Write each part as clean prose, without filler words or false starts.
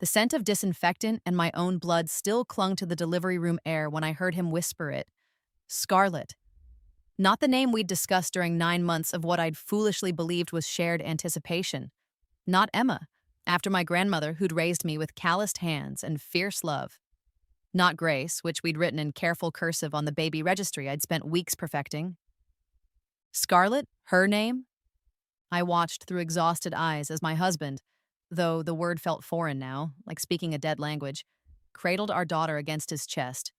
The scent of disinfectant and my own blood still clung to the delivery room air when I heard him whisper it. Scarlet. Not the name we'd discussed during 9 months of what I'd foolishly believed was shared anticipation. Not Emma, after my grandmother who'd raised me with calloused hands and fierce love. Not Grace, which we'd written in careful cursive on the baby registry I'd spent weeks perfecting. Scarlet, her name? I watched through exhausted eyes as my husband, though the word felt foreign now, like speaking a dead language, cradled our daughter against his chest.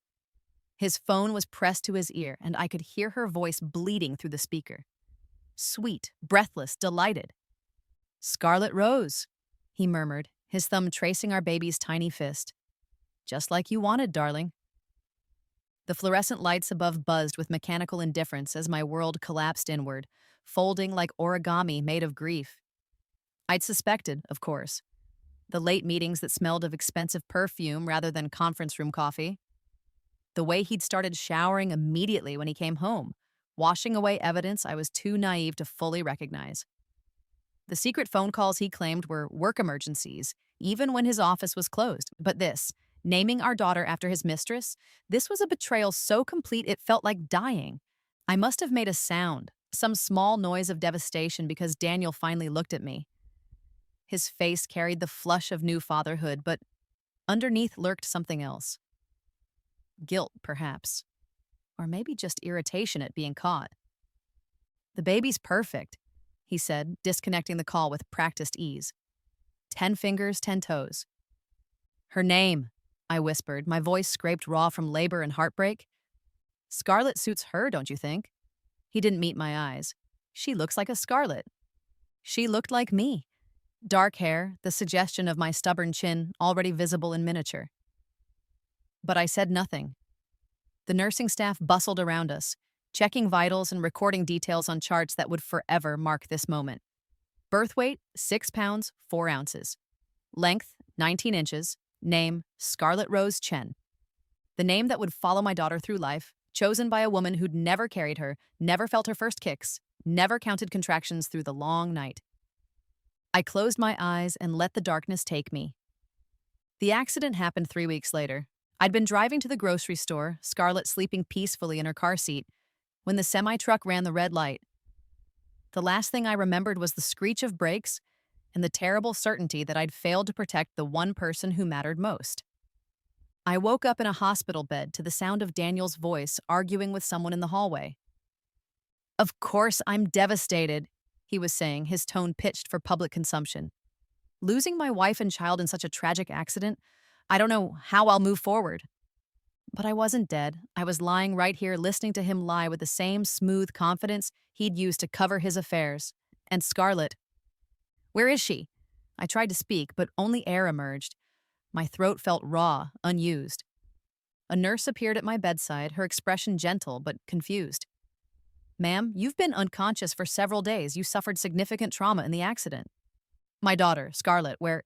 His phone was pressed to his ear, and I could hear her voice bleeding through the speaker. Sweet, breathless, delighted. Scarlet Rose, he murmured, his thumb tracing our baby's tiny fist. Just like you wanted, darling. The fluorescent lights above buzzed with mechanical indifference as my world collapsed inward, folding like origami made of grief. I'd suspected, of course. The late meetings that smelled of expensive perfume rather than conference room coffee. The way he'd started showering immediately when he came home, washing away evidence I was too naive to fully recognize. The secret phone calls he claimed were work emergencies, even when his office was closed. But this, naming our daughter after his mistress, this was a betrayal so complete it felt like dying. I must have made a sound, some small noise of devastation because Daniel finally looked at me. His face carried the flush of new fatherhood, but underneath lurked something else. Guilt, perhaps. Or maybe just irritation at being caught. The baby's perfect, he said, disconnecting the call with practiced ease. 10 fingers, 10 toes. Her name, I whispered, my voice scraped raw from labor and heartbreak. Scarlet suits her, don't you think? He didn't meet my eyes. She looks like a Scarlet. She looked like me. Dark hair, the suggestion of my stubborn chin already visible in miniature. But I said nothing. The nursing staff bustled around us, checking vitals and recording details on charts that would forever mark this moment. Birth weight, 6 pounds, 4 ounces. Length, 19 inches. Name, Scarlet Rose Chen. The name that would follow my daughter through life, chosen by a woman who'd never carried her, never felt her first kicks, never counted contractions through the long night. I closed my eyes and let the darkness take me. The accident happened 3 weeks later. I'd been driving to the grocery store, Scarlett sleeping peacefully in her car seat, when the semi-truck ran the red light. The last thing I remembered was the screech of brakes and the terrible certainty that I'd failed to protect the one person who mattered most. I woke up in a hospital bed to the sound of Daniel's voice arguing with someone in the hallway. Of course I'm devastated, he was saying, his tone pitched for public consumption. Losing my wife and child in such a tragic accident, I don't know how I'll move forward. But I wasn't dead. I was lying right here listening to him lie with the same smooth confidence he'd used to cover his affairs. And Scarlet. Where is she? I tried to speak, but only air emerged. My throat felt raw, unused. A nurse appeared at my bedside, her expression gentle but confused. Ma'am, you've been unconscious for several days. You suffered significant trauma in the accident. My daughter, Scarlet, where...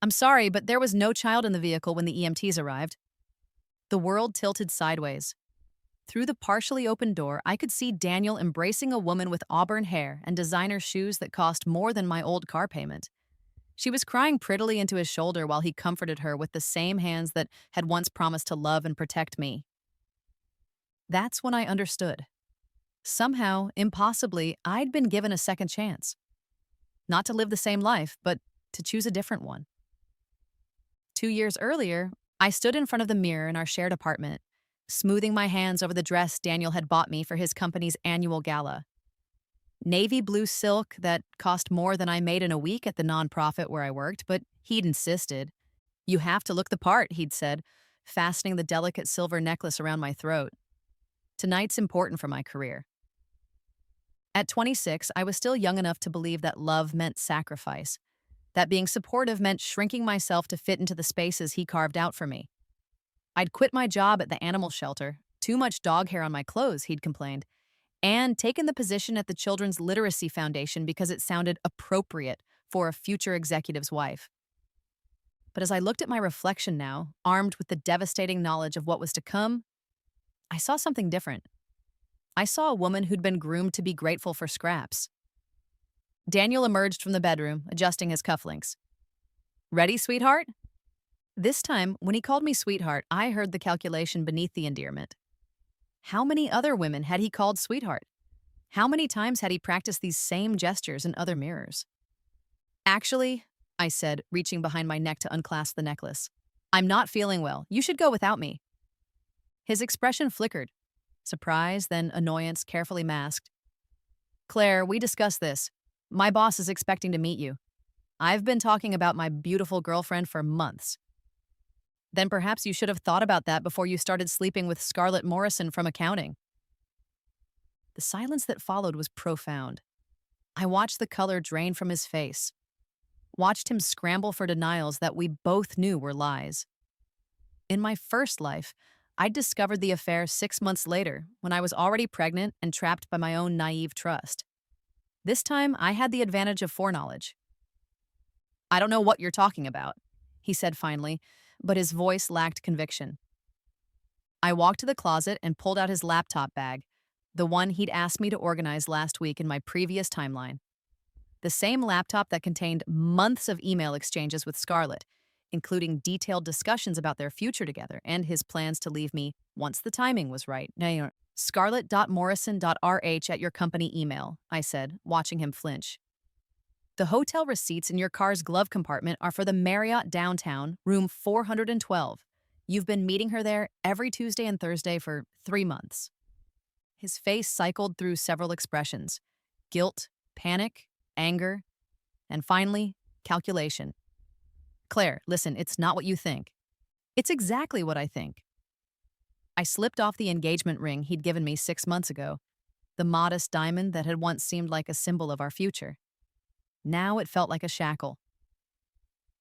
I'm sorry, but there was no child in the vehicle when the EMTs arrived. The world tilted sideways. Through the partially open door, I could see Daniel embracing a woman with auburn hair and designer shoes that cost more than my old car payment. She was crying prettily into his shoulder while he comforted her with the same hands that had once promised to love and protect me. That's when I understood. Somehow, impossibly, I'd been given a second chance. Not to live the same life, but to choose a different one. 2 years earlier, I stood in front of the mirror in our shared apartment, smoothing my hands over the dress Daniel had bought me for his company's annual gala. Navy blue silk that cost more than I made in a week at the nonprofit where I worked, but he'd insisted. You have to look the part, he'd said, fastening the delicate silver necklace around my throat. Tonight's important for my career. At 26, I was still young enough to believe that love meant sacrifice, that being supportive meant shrinking myself to fit into the spaces he carved out for me. I'd quit my job at the animal shelter, too much dog hair on my clothes, he'd complained, and taken the position at the Children's Literacy Foundation because it sounded appropriate for a future executive's wife. But as I looked at my reflection now, armed with the devastating knowledge of what was to come, I saw something different. I saw a woman who'd been groomed to be grateful for scraps. Daniel emerged from the bedroom, adjusting his cufflinks. Ready, sweetheart? This time, when he called me sweetheart, I heard the calculation beneath the endearment. How many other women had he called sweetheart? How many times had he practiced these same gestures in other mirrors? Actually, I said, reaching behind my neck to unclasp the necklace, I'm not feeling well. You should go without me. His expression flickered. Surprise, then annoyance, carefully masked. Claire, we discussed this. My boss is expecting to meet you. I've been talking about my beautiful girlfriend for months. Then perhaps you should have thought about that before you started sleeping with Scarlett Morrison from accounting. The silence that followed was profound. I watched the color drain from his face, watched him scramble for denials that we both knew were lies. In my first life, I'd discovered the affair 6 months later when I was already pregnant and trapped by my own naive trust. This time, I had the advantage of foreknowledge. I don't know what you're talking about, he said finally, but his voice lacked conviction. I walked to the closet and pulled out his laptop bag, the one he'd asked me to organize last week in my previous timeline. The same laptop that contained months of email exchanges with Scarlett, including detailed discussions about their future together and his plans to leave me once the timing was right. Scarlett.morrison.rh at your company email, I said, watching him flinch. The hotel receipts in your car's glove compartment are for the Marriott downtown, room 412. You've been meeting her there every Tuesday and Thursday for 3 months. His face cycled through several expressions: guilt, panic, anger, and finally, calculation. Claire, listen, it's not what you think. It's exactly what I think. I slipped off the engagement ring he'd given me 6 months ago, the modest diamond that had once seemed like a symbol of our future. Now it felt like a shackle.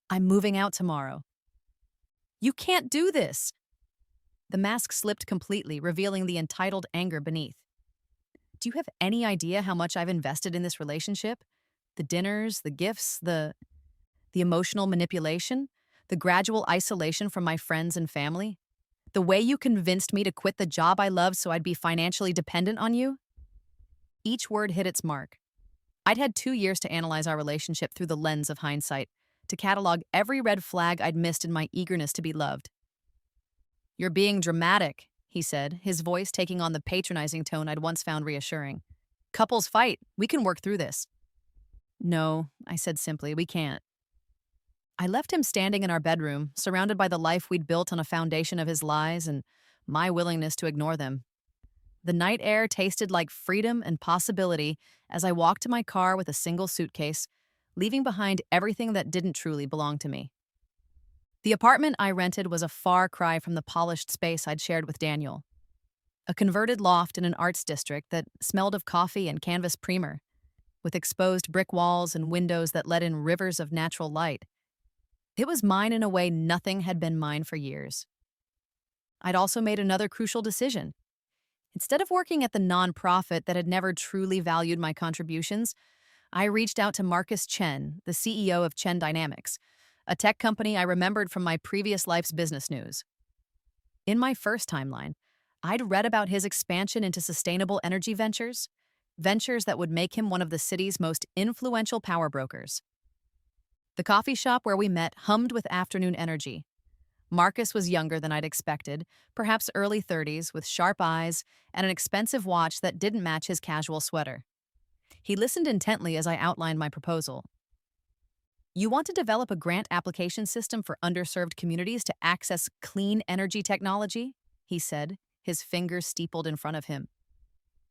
I'm moving out tomorrow. You can't do this. The mask slipped completely, revealing the entitled anger beneath. Do you have any idea how much I've invested in this relationship? The dinners, the gifts, the emotional manipulation, the gradual isolation from my friends and family, the way you convinced me to quit the job I loved so I'd be financially dependent on you? Each word hit its mark. I'd had 2 years to analyze our relationship through the lens of hindsight, to catalog every red flag I'd missed in my eagerness to be loved. You're being dramatic, he said, his voice taking on the patronizing tone I'd once found reassuring. Couples fight. We can work through this. No, I said simply, we can't. I left him standing in our bedroom, surrounded by the life we'd built on a foundation of his lies and my willingness to ignore them. The night air tasted like freedom and possibility as I walked to my car with a single suitcase, leaving behind everything that didn't truly belong to me. The apartment I rented was a far cry from the polished space I'd shared with Daniel. A converted loft in an arts district that smelled of coffee and canvas primer, with exposed brick walls and windows that let in rivers of natural light. It was mine in a way nothing had been mine for years. I'd also made another crucial decision. Instead of working at the nonprofit that had never truly valued my contributions, I reached out to Marcus Chen, the CEO of Chen Dynamics, a tech company I remembered from my previous life's business news. In my first timeline, I'd read about his expansion into sustainable energy ventures that would make him one of the city's most influential power brokers. The coffee shop where we met hummed with afternoon energy. Marcus was younger than I'd expected, perhaps early 30s, with sharp eyes and an expensive watch that didn't match his casual sweater. He listened intently as I outlined my proposal. You want to develop a grant application system for underserved communities to access clean energy technology? He said, his fingers steepled in front of him.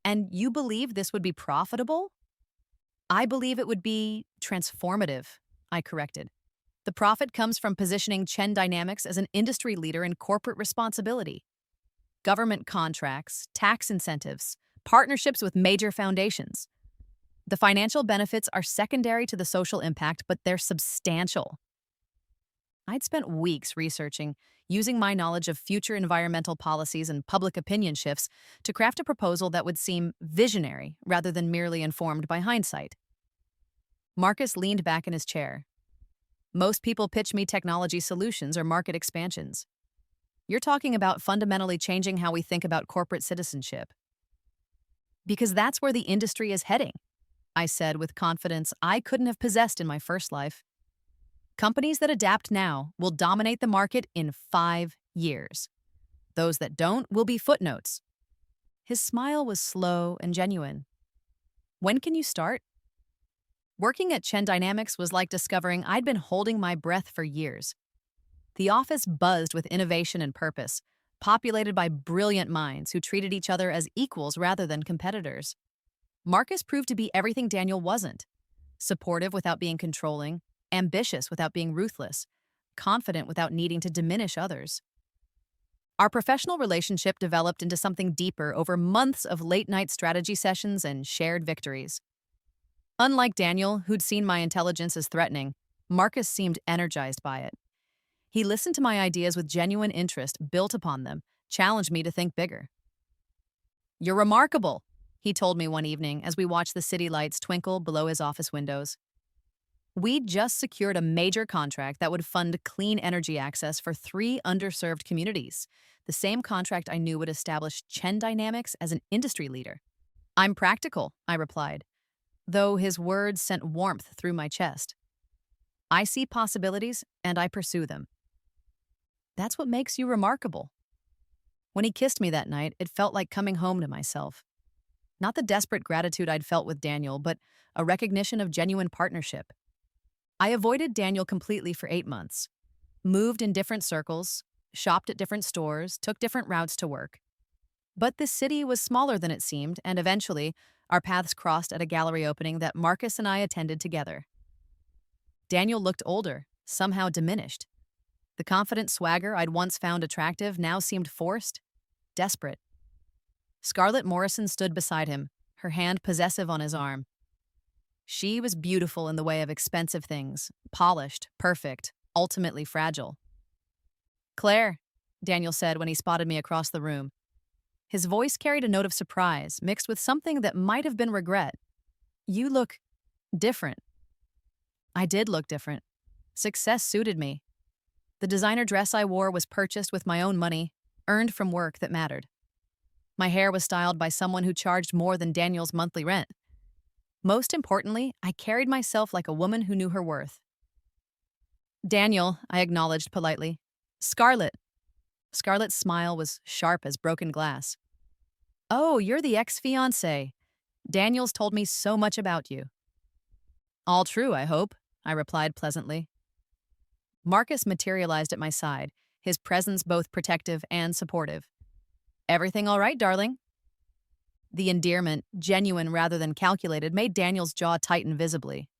And you believe this would be profitable? I believe it would be transformative, I corrected. The profit comes from positioning Chen Dynamics as an industry leader in corporate responsibility. Government contracts, tax incentives, partnerships with major foundations. The financial benefits are secondary to the social impact, but they're substantial. I'd spent weeks researching, using my knowledge of future environmental policies and public opinion shifts to craft a proposal that would seem visionary rather than merely informed by hindsight. Marcus leaned back in his chair. Most people pitch me technology solutions or market expansions. You're talking about fundamentally changing how we think about corporate citizenship. Because that's where the industry is heading, I said with confidence I couldn't have possessed in my first life. Companies that adapt now will dominate the market in 5 years. Those that don't will be footnotes. His smile was slow and genuine. When can you start? Working at Chen Dynamics was like discovering I'd been holding my breath for years. The office buzzed with innovation and purpose, populated by brilliant minds who treated each other as equals rather than competitors. Marcus proved to be everything Daniel wasn't: supportive without being controlling, ambitious without being ruthless, confident without needing to diminish others. Our professional relationship developed into something deeper over months of late-night strategy sessions and shared victories. Unlike Daniel, who'd seen my intelligence as threatening, Marcus seemed energized by it. He listened to my ideas with genuine interest, built upon them, challenged me to think bigger. "You're remarkable," he told me one evening as we watched the city lights twinkle below his office windows. We'd just secured a major contract that would fund clean energy access for 3 underserved communities, the same contract I knew would establish Chen Dynamics as an industry leader. "I'm practical," I replied, though his words sent warmth through my chest. "I see possibilities, and I pursue them." That's what makes you remarkable. When he kissed me that night, it felt like coming home to myself. Not the desperate gratitude I'd felt with Daniel, but a recognition of genuine partnership. I avoided Daniel completely for 8 months, moved in different circles, shopped at different stores, took different routes to work. But this city was smaller than it seemed, and eventually, our paths crossed at a gallery opening that Marcus and I attended together. Daniel looked older, somehow diminished. The confident swagger I'd once found attractive now seemed forced, desperate. Scarlett Morrison stood beside him, her hand possessive on his arm. She was beautiful in the way of expensive things, polished, perfect, ultimately fragile. "Claire," Daniel said when he spotted me across the room. His voice carried a note of surprise, mixed with something that might have been regret. "You look different." I did look different. Success suited me. The designer dress I wore was purchased with my own money, earned from work that mattered. My hair was styled by someone who charged more than Daniel's monthly rent. Most importantly, I carried myself like a woman who knew her worth. "Daniel," I acknowledged politely. "Scarlett." Scarlett's smile was sharp as broken glass. "Oh, you're the ex-fiancé. Daniel's told me so much about you." "All true, I hope," I replied pleasantly. Marcus materialized at my side, his presence both protective and supportive. "Everything all right, darling?" The endearment, genuine rather than calculated, made Daniel's jaw tighten visibly.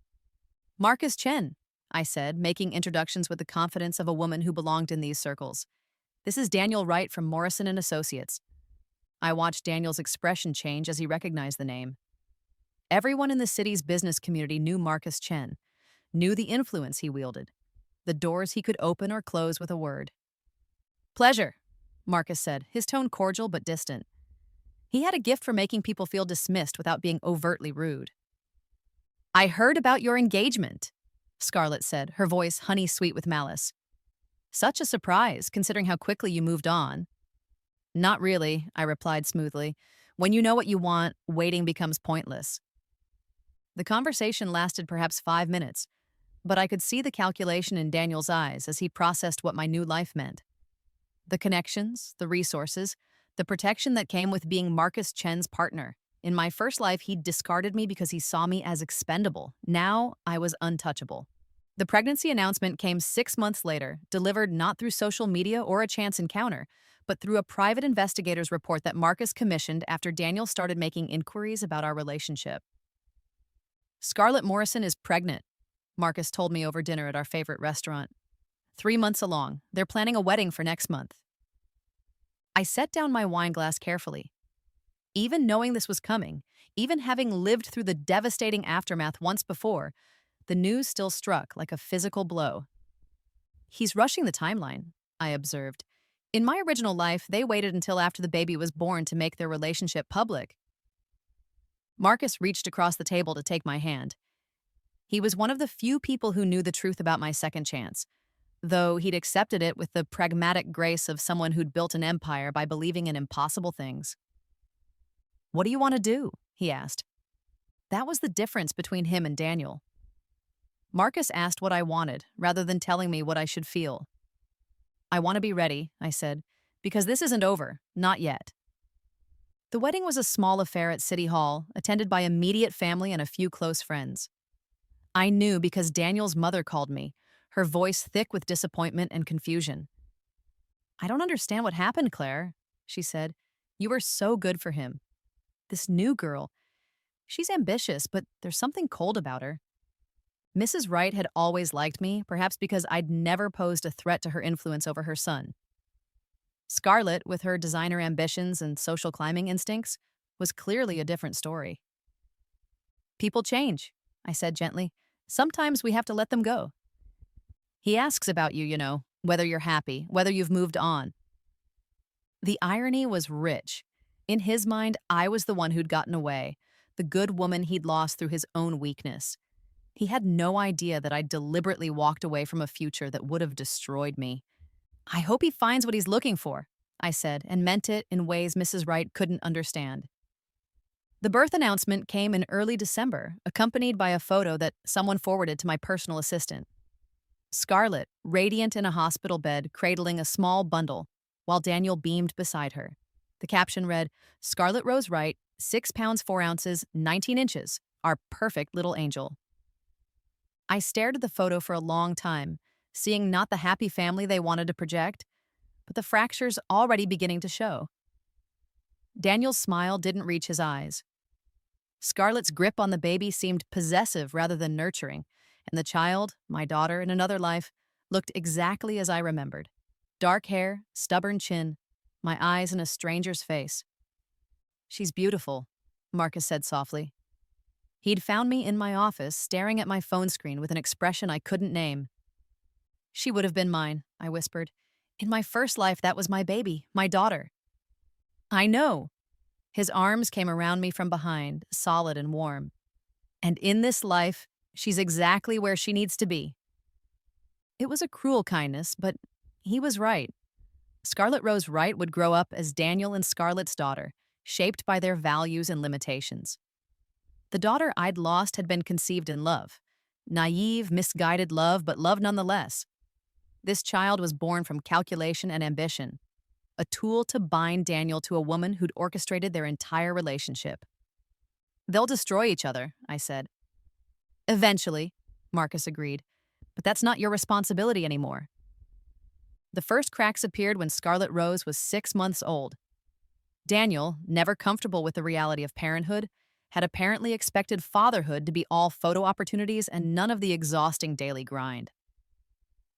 "Marcus Chen," I said, making introductions with the confidence of a woman who belonged in these circles. "This is Daniel Wright from Morrison and Associates." I watched Daniel's expression change as he recognized the name. Everyone in the city's business community knew Marcus Chen, knew the influence he wielded, the doors he could open or close with a word. "Pleasure," Marcus said, his tone cordial but distant. He had a gift for making people feel dismissed without being overtly rude. "I heard about your engagement," Scarlett said, her voice honey-sweet with malice. "Such a surprise, considering how quickly you moved on." "Not really," I replied smoothly. "When you know what you want, waiting becomes pointless." The conversation lasted perhaps 5 minutes, but I could see the calculation in Daniel's eyes as he processed what my new life meant. The connections, the resources, the protection that came with being Marcus Chen's partner. In my first life, he'd discarded me because he saw me as expendable. Now, I was untouchable. The pregnancy announcement came 6 months later, delivered not through social media or a chance encounter, but through a private investigator's report that Marcus commissioned after Daniel started making inquiries about our relationship. "Scarlett Morrison is pregnant," Marcus told me over dinner at our favorite restaurant. 3 months along. They're planning a wedding for next month. I set down my wine glass carefully. Even knowing this was coming, even having lived through the devastating aftermath once before, the news still struck like a physical blow. "He's rushing the timeline," I observed. "In my original life, they waited until after the baby was born to make their relationship public." Marcus reached across the table to take my hand. He was one of the few people who knew the truth about my second chance, though he'd accepted it with the pragmatic grace of someone who'd built an empire by believing in impossible things. "What do you want to do?" he asked. That was the difference between him and Daniel. Marcus asked what I wanted, rather than telling me what I should feel. I want to be ready, I said, because this isn't over, not yet. The wedding was a small affair at City Hall, attended by immediate family and a few close friends. I knew because Daniel's mother called me, her voice thick with disappointment and confusion. I don't understand what happened, Claire, she said. You were so good for him. This new girl, she's ambitious, but there's something cold about her. Mrs. Wright had always liked me, perhaps because I'd never posed a threat to her influence over her son. Scarlett, with her designer ambitions and social climbing instincts, was clearly a different story. People change, I said gently. Sometimes we have to let them go. He asks about you, whether you're happy, whether you've moved on. The irony was rich. In his mind, I was the one who'd gotten away, the good woman he'd lost through his own weakness. He had no idea that I'd deliberately walked away from a future that would have destroyed me. I hope he finds what he's looking for, I said, and meant it in ways Mrs. Wright couldn't understand. The birth announcement came in early December, accompanied by a photo that someone forwarded to my personal assistant. Scarlett, radiant in a hospital bed, cradling a small bundle, while Daniel beamed beside her. The caption read, Scarlett Rose Wright, 6 pounds 4 ounces, 19 inches, our perfect little angel. I stared at the photo for a long time, seeing not the happy family they wanted to project, but the fractures already beginning to show. Daniel's smile didn't reach his eyes. Scarlett's grip on the baby seemed possessive rather than nurturing, and the child, my daughter in another life, looked exactly as I remembered. Dark hair, stubborn chin, my eyes in a stranger's face. She's beautiful, Marcus said softly. He'd found me in my office, staring at my phone screen with an expression I couldn't name. She would have been mine, I whispered. In my first life, that was my baby, my daughter. I know. His arms came around me from behind, solid and warm. And in this life, she's exactly where she needs to be. It was a cruel kindness, but he was right. Scarlett Rose Wright would grow up as Daniel and Scarlett's daughter, shaped by their values and limitations. The daughter I'd lost had been conceived in love. Naive, misguided love, but love nonetheless. This child was born from calculation and ambition, a tool to bind Daniel to a woman who'd orchestrated their entire relationship. They'll destroy each other, I said. Eventually, Marcus agreed, but that's not your responsibility anymore. The first cracks appeared when Scarlett Rose was 6 months old. Daniel, never comfortable with the reality of parenthood, had apparently expected fatherhood to be all photo opportunities and none of the exhausting daily grind.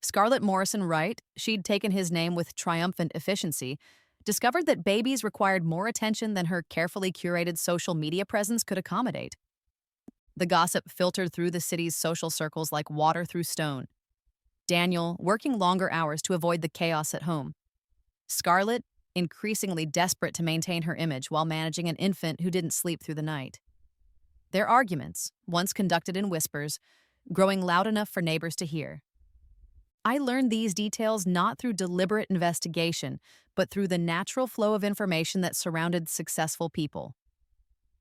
Scarlett Morrison Wright, she'd taken his name with triumphant efficiency, discovered that babies required more attention than her carefully curated social media presence could accommodate. The gossip filtered through the city's social circles like water through stone. Daniel, working longer hours to avoid the chaos at home. Scarlett, increasingly desperate to maintain her image while managing an infant who didn't sleep through the night. Their arguments, once conducted in whispers, growing loud enough for neighbors to hear. I learned these details not through deliberate investigation, but through the natural flow of information that surrounded successful people.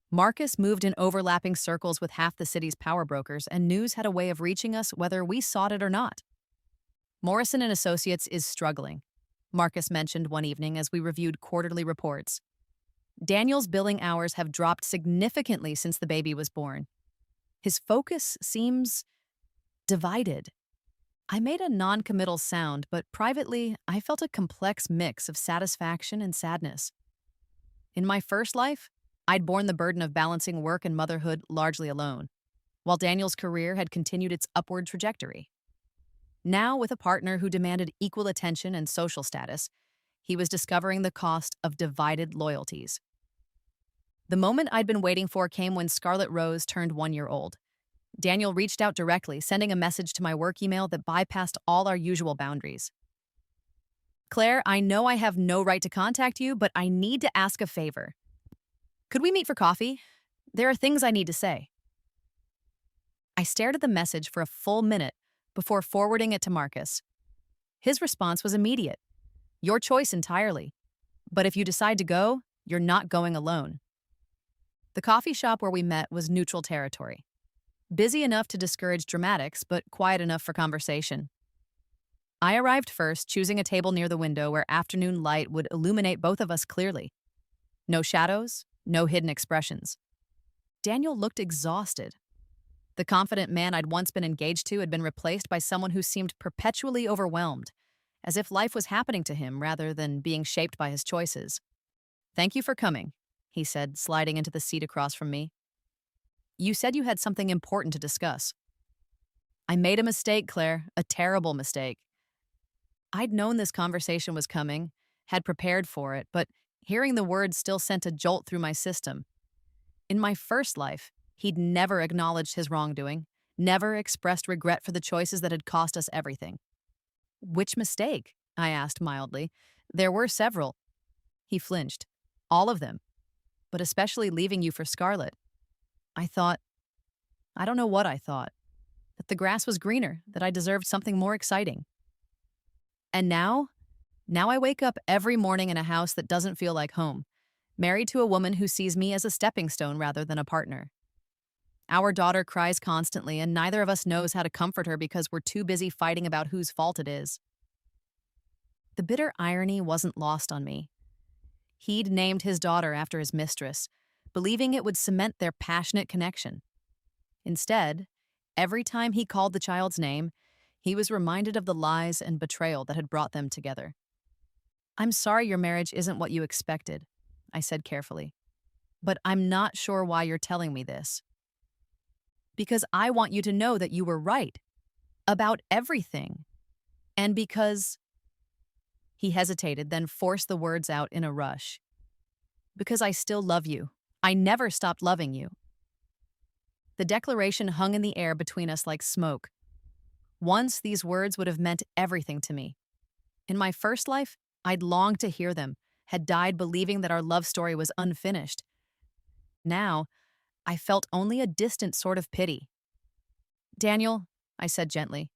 Marcus moved in overlapping circles with half the city's power brokers, and news had a way of reaching us whether we sought it or not. Morrison and Associates is struggling, Marcus mentioned one evening as we reviewed quarterly reports. Daniel's billing hours have dropped significantly since the baby was born. His focus seems divided. I made a non-committal sound, but privately, I felt a complex mix of satisfaction and sadness. In my first life, I'd borne the burden of balancing work and motherhood largely alone, while Daniel's career had continued its upward trajectory. Now, with a partner who demanded equal attention and social status, he was discovering the cost of divided loyalties. The moment I'd been waiting for came when Scarlett Rose turned 1 year old. Daniel reached out directly, sending a message to my work email that bypassed all our usual boundaries. Claire, I know I have no right to contact you, but I need to ask a favor. Could we meet for coffee? There are things I need to say. I stared at the message for a full minute before forwarding it to Marcus. His response was immediate. Your choice entirely. But if you decide to go, you're not going alone. The coffee shop where we met was neutral territory. busy enough to discourage dramatics, but quiet enough for conversation. I arrived first, choosing a table near the window where afternoon light would illuminate both of us clearly. No shadows, no hidden expressions. Daniel looked exhausted. The confident man I'd once been engaged to had been replaced by someone who seemed perpetually overwhelmed, as if life was happening to him rather than being shaped by his choices. "Thank you for coming," he said, sliding into the seat across from me. "You said you had something important to discuss." "I made a mistake, Claire, a terrible mistake." I'd known this conversation was coming, had prepared for it, but hearing the words still sent a jolt through my system. In my first life, he'd never acknowledged his wrongdoing, never expressed regret for the choices that had cost us everything. "Which mistake?" I asked mildly. "There were several." He flinched. "All of them, but especially leaving you for Scarlett." I don't know what I thought, that the grass was greener, that I deserved something more exciting. And now I wake up every morning in a house that doesn't feel like home, married to a woman who sees me as a stepping stone rather than a partner. Our daughter cries constantly, and neither of us knows how to comfort her because we're too busy fighting about whose fault it is. The bitter irony wasn't lost on me. He'd named his daughter after his mistress, believing it would cement their passionate connection. Instead, every time he called the child's name, he was reminded of the lies and betrayal that had brought them together. "I'm sorry your marriage isn't what you expected," I said carefully. "But I'm not sure why you're telling me this." "Because I want you to know that you were right. About everything. And because—" He hesitated, then forced the words out in a rush. "Because I still love you. I never stopped loving you." The declaration hung in the air between us like smoke. Once, these words would have meant everything to me. In my first life, I'd longed to hear them, had died believing that our love story was unfinished. Now, I felt only a distant sort of pity. "Daniel," I said gently,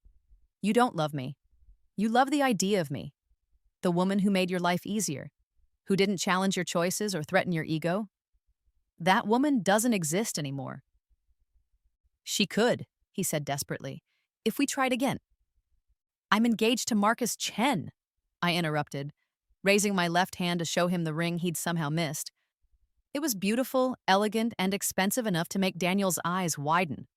"you don't love me. You love the idea of me. The woman who made your life easier, who didn't challenge your choices or threaten your ego. That woman doesn't exist anymore." "She could," he said desperately, "if we tried again." "I'm engaged to Marcus Chen," I interrupted, raising my left hand to show him the ring he'd somehow missed. It was beautiful, elegant, and expensive enough to make Daniel's eyes widen.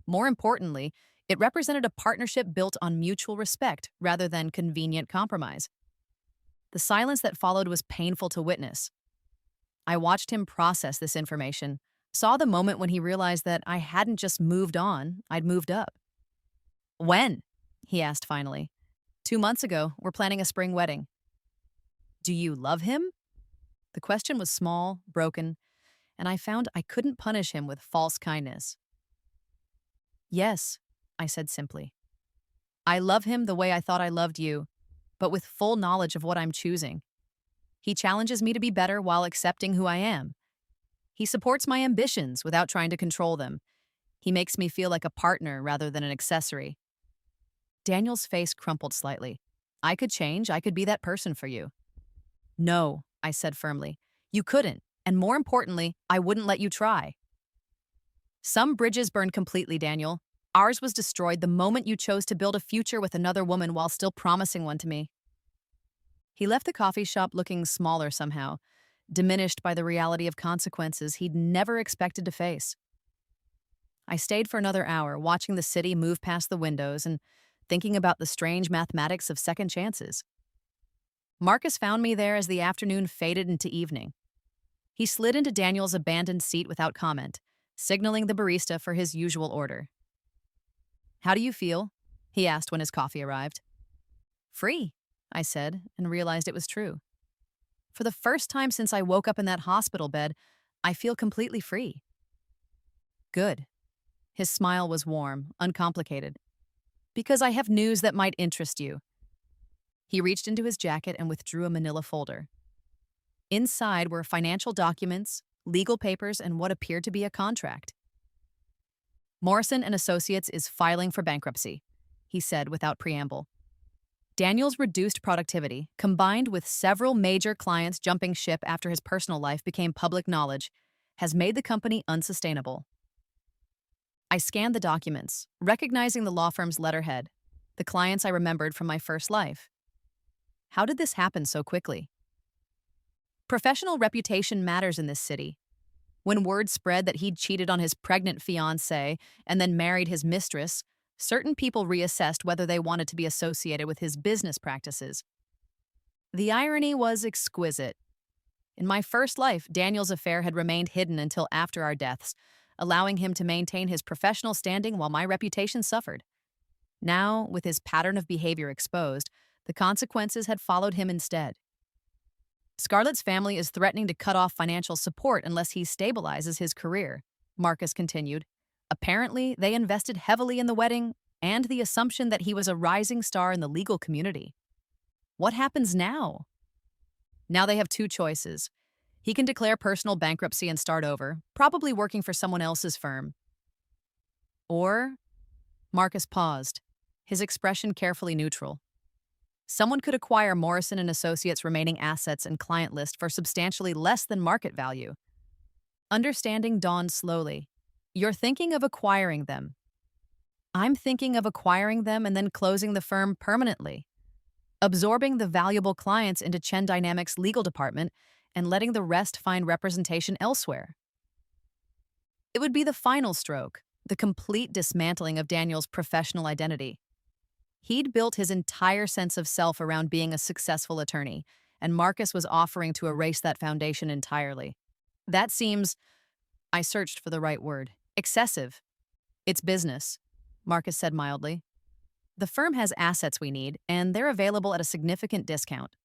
More importantly, it represented a partnership built on mutual respect rather than convenient compromise. The silence that followed was painful to witness. I watched him process this information, saw the moment when he realized that I hadn't just moved on, I'd moved up. "When?" he asked finally. "2 months ago, we're planning a spring wedding." "Do you love him?" The question was small, broken, and I found I couldn't punish him with false kindness. "Yes," I said simply. "I love him the way I thought I loved you, but with full knowledge of what I'm choosing. He challenges me to be better while accepting who I am. He supports my ambitions without trying to control them. He makes me feel like a partner rather than an accessory." Daniel's face crumpled slightly. "I could change. I could be that person for you." "No," I said firmly. "You couldn't, and more importantly, I wouldn't let you try." "Some bridges burned completely, Daniel. Ours was destroyed the moment you chose to build a future with another woman while still promising one to me." He left the coffee shop looking smaller somehow, diminished by the reality of consequences he'd never expected to face. I stayed for another hour, watching the city move past the windows and thinking about the strange mathematics of second chances. Marcus found me there as the afternoon faded into evening. He slid into Daniel's abandoned seat without comment, signaling the barista for his usual order. "How do you feel?" he asked when his coffee arrived. "Free," I said, and realized it was true. For the first time since I woke up in that hospital bed, I feel completely free. "Good." His smile was warm, uncomplicated. "Because I have news that might interest you." He reached into his jacket and withdrew a manila folder. Inside were financial documents, legal papers, and what appeared to be a contract. "Morrison and Associates is filing for bankruptcy," he said without preamble. Daniel's reduced productivity, combined with several major clients jumping ship after his personal life became public knowledge, has made the company unsustainable. I scanned the documents, recognizing the law firm's letterhead, the clients I remembered from my first life. How did this happen so quickly? Professional reputation matters in this city. When word spread that he'd cheated on his pregnant fiancée and then married his mistress, certain people reassessed whether they wanted to be associated with his business practices. The irony was exquisite. In my first life, Daniel's affair had remained hidden until after our deaths, allowing him to maintain his professional standing while my reputation suffered. Now, with his pattern of behavior exposed, the consequences had followed him instead. Scarlett's family is threatening to cut off financial support unless he stabilizes his career, Marcus continued. Apparently, they invested heavily in the wedding and the assumption that he was a rising star in the legal community. What happens now? Now they have two choices. He can declare personal bankruptcy and start over, probably working for someone else's firm. Or, Marcus paused, his expression carefully neutral. Someone could acquire Morrison and Associates' remaining assets and client list for substantially less than market value. Understanding dawned slowly. You're thinking of acquiring them. I'm thinking of acquiring them and then closing the firm permanently, absorbing the valuable clients into Chen Dynamics' legal department and letting the rest find representation elsewhere. It would be the final stroke, the complete dismantling of Daniel's professional identity. He'd built his entire sense of self around being a successful attorney, and Marcus was offering to erase that foundation entirely. That seems, I searched for the right word, excessive. It's business, Marcus said mildly. The firm has assets we need, and they're available at a significant discount.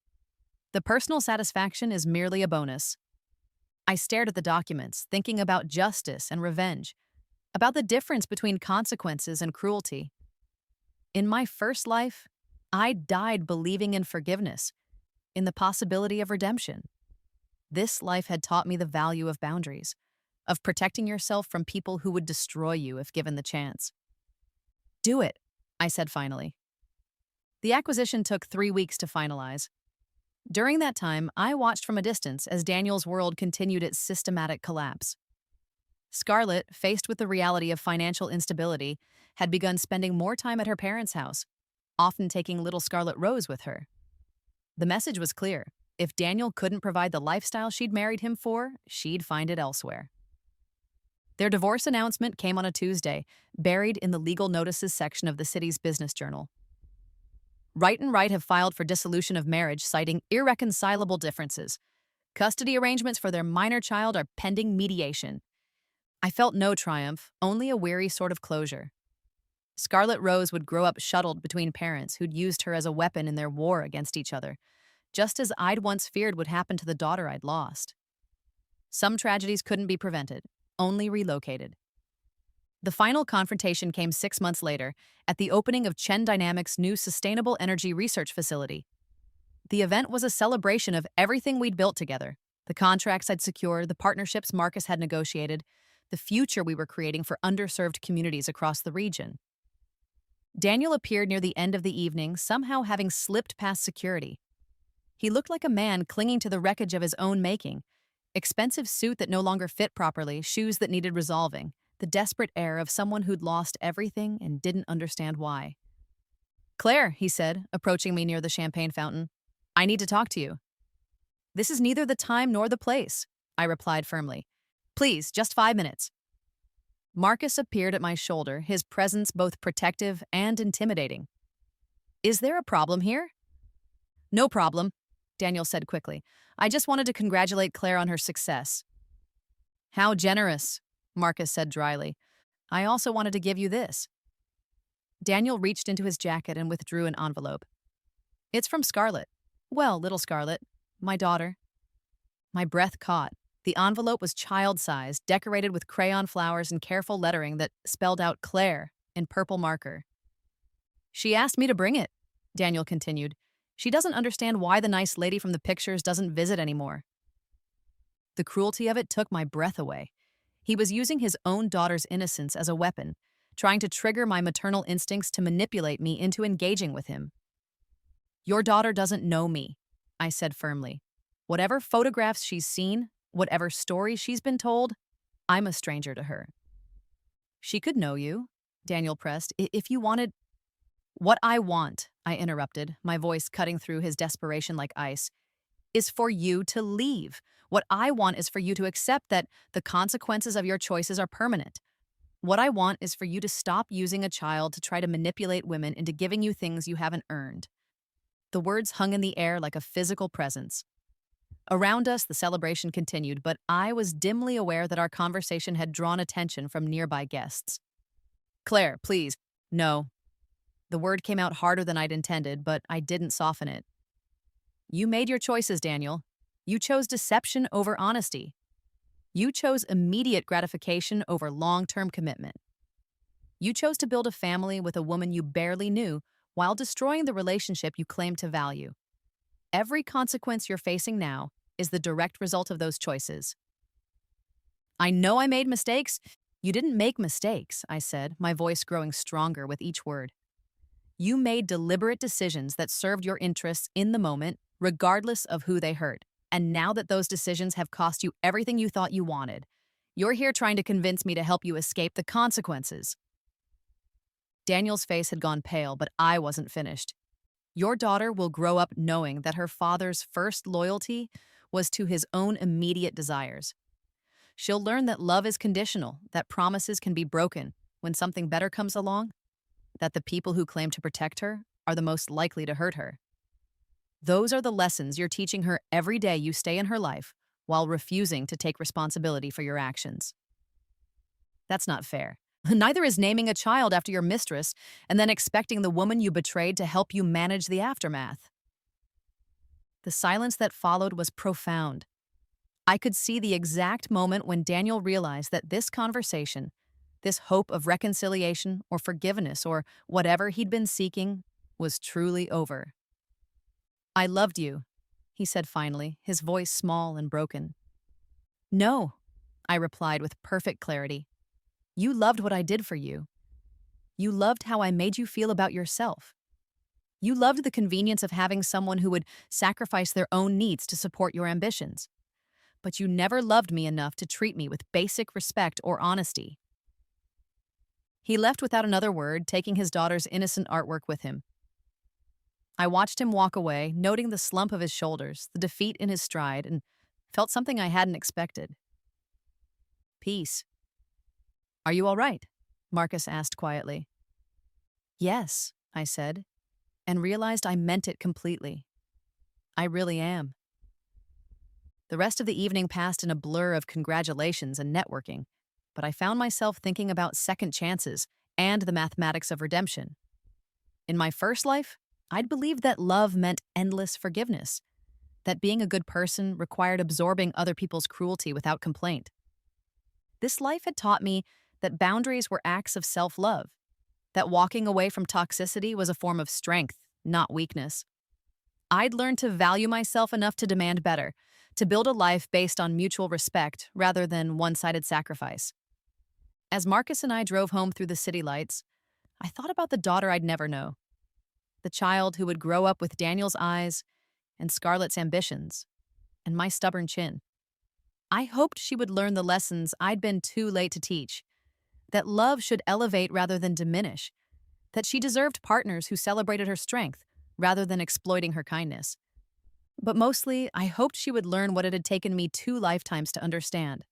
The personal satisfaction is merely a bonus. I stared at the documents, thinking about justice and revenge, about the difference between consequences and cruelty. In my first life, I died believing in forgiveness, in the possibility of redemption. This life had taught me the value of boundaries, of protecting yourself from people who would destroy you if given the chance. Do it, I said finally. The acquisition took 3 weeks to finalize. During that time, I watched from a distance as Daniel's world continued its systematic collapse. Scarlett, faced with the reality of financial instability, had begun spending more time at her parents' house, often taking little Scarlet Rose with her. The message was clear. If Daniel couldn't provide the lifestyle she'd married him for, she'd find it elsewhere. Their divorce announcement came on a Tuesday, buried in the legal notices section of the city's business journal. Right and Right have filed for dissolution of marriage, citing irreconcilable differences. Custody arrangements for their minor child are pending mediation. I felt no triumph, only a weary sort of closure. Scarlet Rose would grow up shuttled between parents who'd used her as a weapon in their war against each other, just as I'd once feared would happen to the daughter I'd lost. Some tragedies couldn't be prevented, only relocated. The final confrontation came 6 months later, at the opening of Chen Dynamics' new sustainable energy research facility. The event was a celebration of everything we'd built together, the contracts I'd secured, the partnerships Marcus had negotiated, the future we were creating for underserved communities across the region. Daniel appeared near the end of the evening, somehow having slipped past security. He looked like a man clinging to the wreckage of his own making. Expensive suit that no longer fit properly, shoes that needed resolving, the desperate air of someone who'd lost everything and didn't understand why. "Claire," he said, approaching me near the champagne fountain, "I need to talk to you." "This is neither the time nor the place," I replied firmly. "Please, just 5 minutes." Marcus appeared at my shoulder, his presence both protective and intimidating. "Is there a problem here?" "No problem," Daniel said quickly. "I just wanted to congratulate Claire on her success." "How generous," Marcus said dryly. "I also wanted to give you this." Daniel reached into his jacket and withdrew an envelope. "It's from Scarlett. Well, little Scarlett, my daughter." My breath caught. The envelope was child-sized, decorated with crayon flowers and careful lettering that spelled out Claire in purple marker. "She asked me to bring it," Daniel continued. "She doesn't understand why the nice lady from the pictures doesn't visit anymore." The cruelty of it took my breath away. He was using his own daughter's innocence as a weapon, trying to trigger my maternal instincts to manipulate me into engaging with him. "Your daughter doesn't know me," I said firmly. "Whatever photographs she's seen, whatever stories she's been told, I'm a stranger to her." She could know you, Daniel pressed. If you wanted. What I want, I interrupted, my voice cutting through his desperation like ice, is for you to leave. What I want is for you to accept that the consequences of your choices are permanent. What I want is for you to stop using a child to try to manipulate women into giving you things you haven't earned. The words hung in the air like a physical presence. Around us, the celebration continued, but I was dimly aware that our conversation had drawn attention from nearby guests. Claire, please. No. The word came out harder than I'd intended, but I didn't soften it. You made your choices, Daniel. You chose deception over honesty. You chose immediate gratification over long-term commitment. You chose to build a family with a woman you barely knew while destroying the relationship you claimed to value. Every consequence you're facing now is the direct result of those choices. I know I made mistakes. You didn't make mistakes, I said, my voice growing stronger with each word. You made deliberate decisions that served your interests in the moment, regardless of who they hurt. And now that those decisions have cost you everything you thought you wanted, you're here trying to convince me to help you escape the consequences. Daniel's face had gone pale, but I wasn't finished. Your daughter will grow up knowing that her father's first loyalty was to his own immediate desires. She'll learn that love is conditional, that promises can be broken when something better comes along, that the people who claim to protect her are the most likely to hurt her. Those are the lessons you're teaching her every day you stay in her life while refusing to take responsibility for your actions. That's not fair. Neither is naming a child after your mistress and then expecting the woman you betrayed to help you manage the aftermath. The silence that followed was profound. I could see the exact moment when Daniel realized that this conversation, this hope of reconciliation or forgiveness or whatever he'd been seeking, was truly over. I loved you, he said finally, his voice small and broken. No, I replied with perfect clarity. You loved what I did for you. You loved how I made you feel about yourself. You loved the convenience of having someone who would sacrifice their own needs to support your ambitions. But you never loved me enough to treat me with basic respect or honesty. He left without another word, taking his daughter's innocent artwork with him. I watched him walk away, noting the slump of his shoulders, the defeat in his stride, and felt something I hadn't expected. Peace. Are you all right? Marcus asked quietly. Yes, I said, and realized I meant it completely. I really am. The rest of the evening passed in a blur of congratulations and networking, but I found myself thinking about second chances and the mathematics of redemption. In my first life, I'd believed that love meant endless forgiveness, that being a good person required absorbing other people's cruelty without complaint. This life had taught me that boundaries were acts of self-love, that walking away from toxicity was a form of strength, not weakness. I'd learned to value myself enough to demand better, to build a life based on mutual respect rather than one-sided sacrifice. As Marcus and I drove home through the city lights, I thought about the daughter I'd never know, the child who would grow up with Daniel's eyes and Scarlett's ambitions, and my stubborn chin. I hoped she would learn the lessons I'd been too late to teach, that love should elevate rather than diminish, that she deserved partners who celebrated her strength rather than exploiting her kindness. But mostly, I hoped she would learn what it had taken me 2 lifetimes to understand,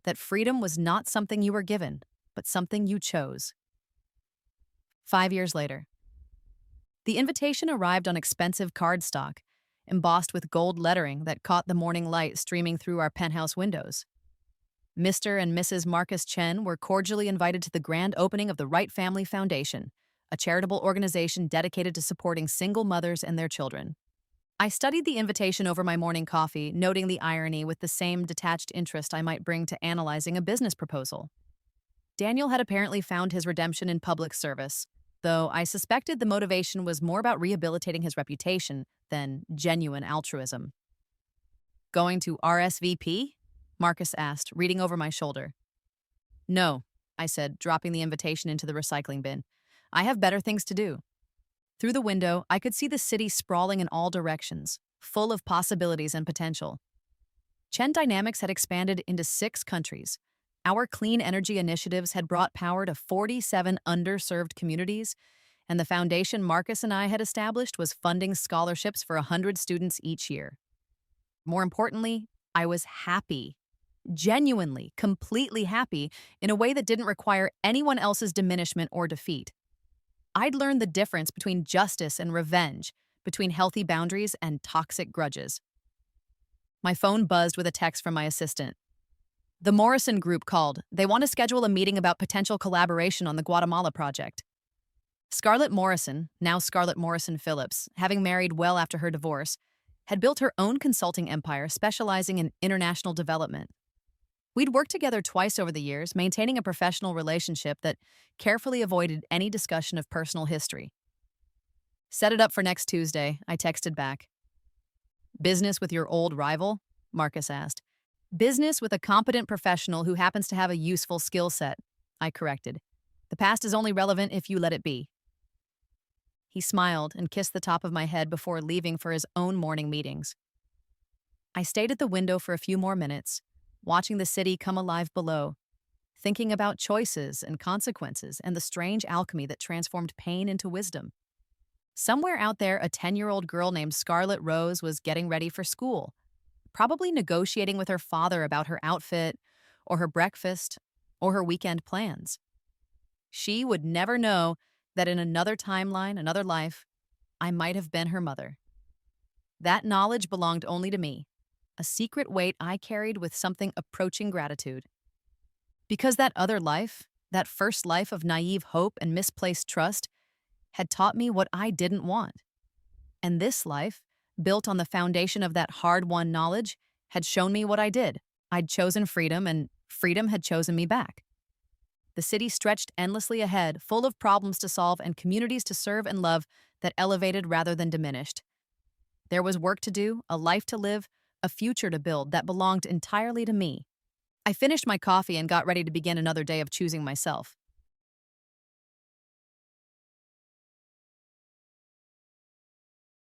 that freedom was not something you were given, but something you chose. 5 years later. The invitation arrived on expensive cardstock, embossed with gold lettering that caught the morning light streaming through our penthouse windows. Mr. and Mrs. Marcus Chen were cordially invited to the grand opening of the Wright Family Foundation, a charitable organization dedicated to supporting single mothers and their children. I studied the invitation over my morning coffee, noting the irony with the same detached interest I might bring to analyzing a business proposal. Daniel had apparently found his redemption in public service, though I suspected the motivation was more about rehabilitating his reputation than genuine altruism. Going to RSVP? Marcus asked, reading over my shoulder. No, I said, dropping the invitation into the recycling bin. I have better things to do. Through the window, I could see the city sprawling in all directions, full of possibilities and potential. Chen Dynamics had expanded into 6 countries, Our clean energy initiatives had brought power to 47 underserved communities, and the foundation Marcus and I had established was funding scholarships for 100 students each year. More importantly, I was happy, genuinely, completely happy in a way that didn't require anyone else's diminishment or defeat. I'd learned the difference between justice and revenge, between healthy boundaries and toxic grudges. My phone buzzed with a text from my assistant. The Morrison Group called. They want to schedule a meeting about potential collaboration on the Guatemala project. Scarlett Morrison, now Scarlett Morrison Phillips, having married well after her divorce, had built her own consulting empire specializing in international development. We'd worked together twice over the years, maintaining a professional relationship that carefully avoided any discussion of personal history. Set it up for next Tuesday, I texted back. Business with your old rival? Marcus asked. Business with a competent professional who happens to have a useful skill set, I corrected. The past is only relevant if you let it be. He smiled and kissed the top of my head before leaving for his own morning meetings. I stayed at the window for a few more minutes, watching the city come alive below, thinking about choices and consequences and the strange alchemy that transformed pain into wisdom. Somewhere out there, a 10-year-old girl named Scarlett Rose was getting ready for school, probably negotiating with her father about her outfit, or her breakfast, or her weekend plans. She would never know that in another timeline, another life, I might have been her mother. That knowledge belonged only to me, a secret weight I carried with something approaching gratitude. Because that other life, that first life of naive hope and misplaced trust, had taught me what I didn't want. And this life, built on the foundation of that hard-won knowledge, had shown me what I did. I'd chosen freedom, and freedom had chosen me back. The city stretched endlessly ahead, full of problems to solve and communities to serve and love that elevated rather than diminished. There was work to do, a life to live, a future to build that belonged entirely to me. I finished my coffee and got ready to begin another day of choosing myself.